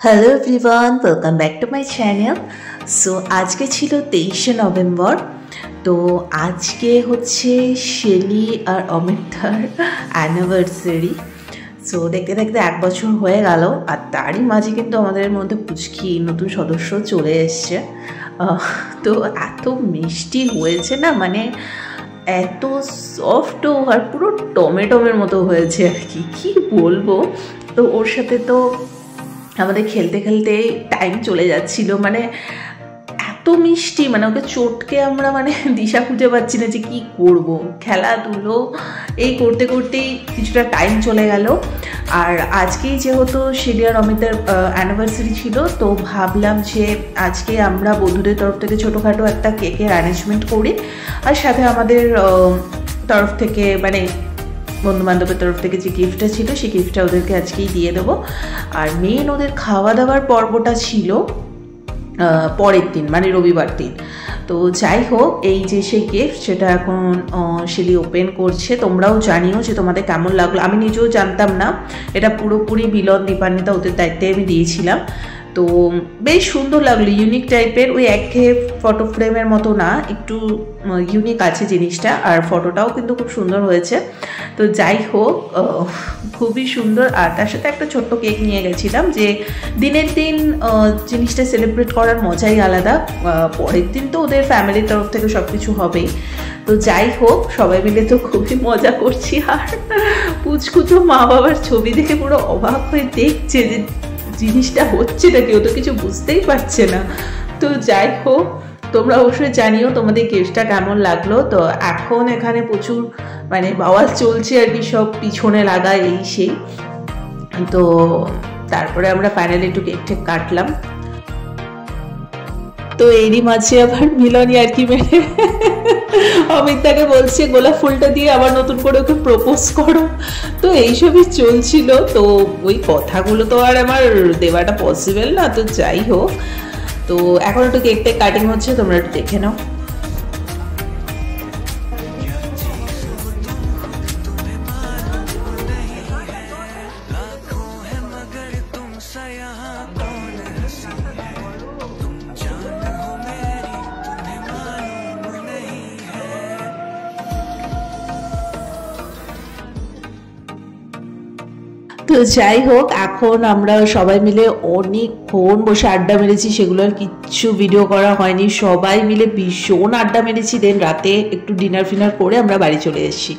Hello everyone, welcome back to my channel. So আজকে ছিল 23শে November. তো আজকে হচ্ছে শেলি আর অমিতার অ্যানিভার্সারি। সো দেখতে দেখতে 1 বছর হয়ে গেল, আর তারই মাঝে কিন্তু আমাদের মধ্যে পুচকি নতুন সদস্য চলে এসছে। তো এত মিষ্টি হয়েছে না, মানে এত সফটও আর পুরো টমেটোমের মতো হয়েছে আর কি বলবো। তো ওর সাথে তো আমাদের খেলতে খেলতে টাইম চলে যাচ্ছিল, মানে এত মিষ্টি, মানে ওকে চটকে আমরা মানে দিশা খুঁজে পাচ্ছি না যে কী করবো। খেলাধুলো এই করতে করতেই কিছুটা টাইম চলে গেল। আর আজকেই যেহেতু শেলি আর অমিতার অ্যানিভার্সারি ছিল, তো ভাবলাম যে আজকে আমরা বন্ধুদের তরফ থেকে ছোটোখাটো একটা কেকের অ্যারেঞ্জমেন্ট করি, আর সাথে আমাদের তরফ থেকে মানে বন্ধুবান্ধবের তরফ থেকে যে গিফটটা ছিল সেই গিফটটা ওদেরকে আজকেই দিয়ে দেবো। আর মেন ওদের খাওয়া দাওয়ার পর্বটা ছিল পরের দিন, মানে রবিবার দিন। তো যাই হোক, এই যে সেই গিফট সেটা এখন শেলি ওপেন করছে। তোমরাও জানিও যে তোমাদের কেমন লাগলো। আমি নিজেও জানতাম না, এটা পুরোপুরি মিলন দীপান্বিতা ওদের দায়িত্বে আমি দিয়েছিলাম। তো বেশ সুন্দর লাগলো, ইউনিক টাইপের, ওই একঘেয়ে ফটো ফ্রেমের মতো না, একটু ইউনিক আছে জিনিসটা, আর ফটোটাও কিন্তু খুব সুন্দর হয়েছে। তো যাই হোক, খুবই সুন্দর। আর তার সাথে একটা ছোট্ট কেক নিয়ে গেছিলাম, যে দিনের দিন জিনিসটা সেলিব্রেট করার মজাই আলাদা। পরের দিন তো ওদের ফ্যামিলির তরফ থেকে সব কিছু হবেই। তো যাই হোক, সবাই মিলে তো খুবই মজা করছি। আর পুচকু তো মা বাবার ছবি দেখে পুরো অবাক হয়ে দেখছে যে জিনিসটা হচ্ছে না, কেউ তো কিছু বুঝতেই পারছে না। তো যাই হোক, তোমরা অবশ্যই জানিও তোমাদের গিফটটা কেমন লাগলো। তো এখন এখানে প্রচুর মানে বাওয়াজ চলছে আর কি, সব পিছনে লাগা এই সেই। তো তারপরে আমরা ফাইনালি একটু কেক টেক কাটলাম। তো এরই মাঝে আবার মিলন আর কি মেরে অমিতাকে বলছে গোলাপ ফুলটা দিয়ে আবার নতুন করে ওকে প্রপোজ করো। তো এইসবই চলছিল। তো ওই কথাগুলো তো আর আমার দেওয়াটা পসিবল না। তো যাই হোক, তো এখন একটু কেকটা কাটিং হচ্ছে, তোমরা একটু দেখে নাও। তো যাই হোক, এখন আমরা সবাই মিলে অনেকক্ষণ বসে আড্ডা মেরেছি, সেগুলো আর কিচ্ছু ভিডিও করা হয়নি। সবাই মিলে ভীষণ আড্ডা মেরেছি। দেন রাতে একটু ডিনার ফিনার করে আমরা বাড়ি চলে এসেছি।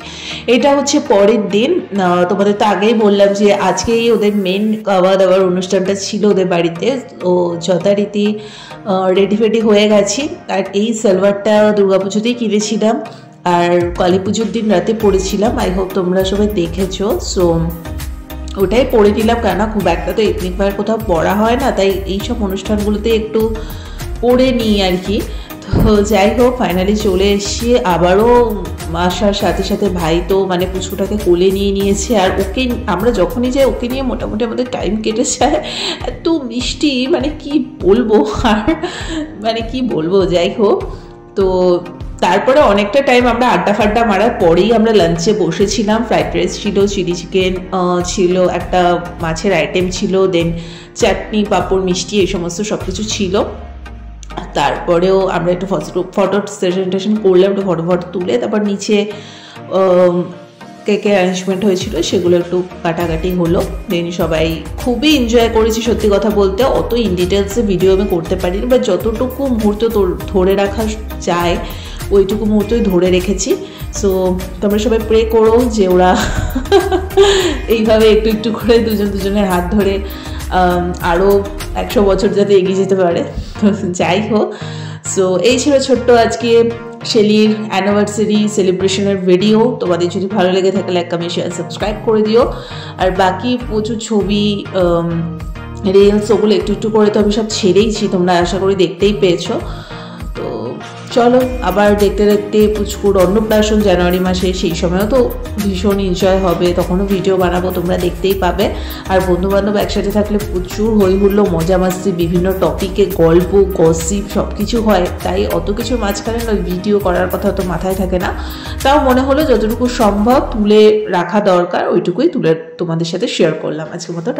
এটা হচ্ছে পরের দিন। তোমাদের তো আগেই বললাম যে আজকেই ওদের মেন খাওয়া দাওয়ার অনুষ্ঠানটা ছিল ওদের বাড়িতে। ও যথারীতি রেডি ফেডি হয়ে গেছি। আর এই সালোয়ারটা দুর্গাপুজোতেই কিনেছিলাম, আর কালী পুজোর দিন রাতে পরেছিলাম। আই হোপ তোমরা সবাই দেখেছো। সো ওটাই পরে নিলাম, কেননা খুব একটা তো এথনিক ওয়্যার কোথাও পরা হয় না, তাই এইসব অনুষ্ঠানগুলোতে একটু পরে নিই আর কি। তো যাই হোক, ফাইনালি চলে এসেছি। আবারও আসার সাথে সাথে ভাই তো মানে পুচকুটাকে কোলে নিয়ে নিয়েছে, আর ওকে আমরা যখনই যাই ওকে নিয়ে মোটামুটি আমাদের টাইম কেটে যায়। এত মিষ্টি, মানে কি বলবো, আর মানে কি বলবো। যাই হোক, তো তারপরে অনেকটা টাইম আমরা আড্ডা ফাড্ডা মারার পরেই আমরা লাঞ্চে বসেছিলাম। ফ্রাইড রাইস ছিল, চিলি চিকেন ছিল, একটা মাছের আইটেম ছিল, দেন চাটনি, পাঁপড়, মিষ্টি, এই সমস্ত সব কিছু ছিল। তারপরেও আমরা একটু ফটো সেশন করলাম, একটু ফটো তুলে তারপর নিচে কেকের অ্যারেঞ্জমেন্ট হয়েছিল, সেগুলো একটু কাটাকাটি হলো। দেন সবাই খুবই এনজয় করেছি। সত্যি কথা বলতে অত ইন ডিটেলসে ভিডিও আমি করতে পারিনি, বা যতটুকু মুহূর্ত ধরে রাখা যায় ওইটুকু মুহূর্তই ধরে রেখেছি। সো তোমরা সবাই প্রে করো যে ওরা এইভাবে একটু একটু করে দুজনের হাত ধরে আরও 100 বছর যাতে এগিয়ে যেতে পারে। তো যাই হোক, সো এই ছিল ছোট্ট আজকে শেলির অ্যানিভার্সারি সেলিব্রেশনের ভিডিও। তোমাদের যদি ভালো লেগে থাকে লাইক, কমেন্ট, শেয়ার, সাবস্ক্রাইব করে দিও। আর বাকি প্রচুর ছবি, রিলস, ওগুলো একটু একটু করে তো আমি সব ছেড়েইছি, তোমরা আশা করি দেখতেই পেয়েছো। তো চলো, আবার দেখতে দেখতে পুচকুর অন্নপ্রাশন জানুয়ারি মাসে, সেই সময়ও তো ভীষণ এনজয় হবে, তখনও ভিডিও বানাবো, তোমরা দেখতেই পাবে। আর বন্ধুবান্ধব একসাথে থাকলে প্রচুর হই হুল্লো, মজা মাস্তি, বিভিন্ন টপিকে গল্প, গসিপ সব কিছু হয়। তাই অত কিছুর মাঝখানে না ভিডিও করার কথা তো মাথায় থাকে না। তাও মনে হলো যতটুকু সম্ভব তুলে রাখা দরকার, ওইটুকুই তুলে তোমাদের সাথে শেয়ার করলাম। আজকের মতো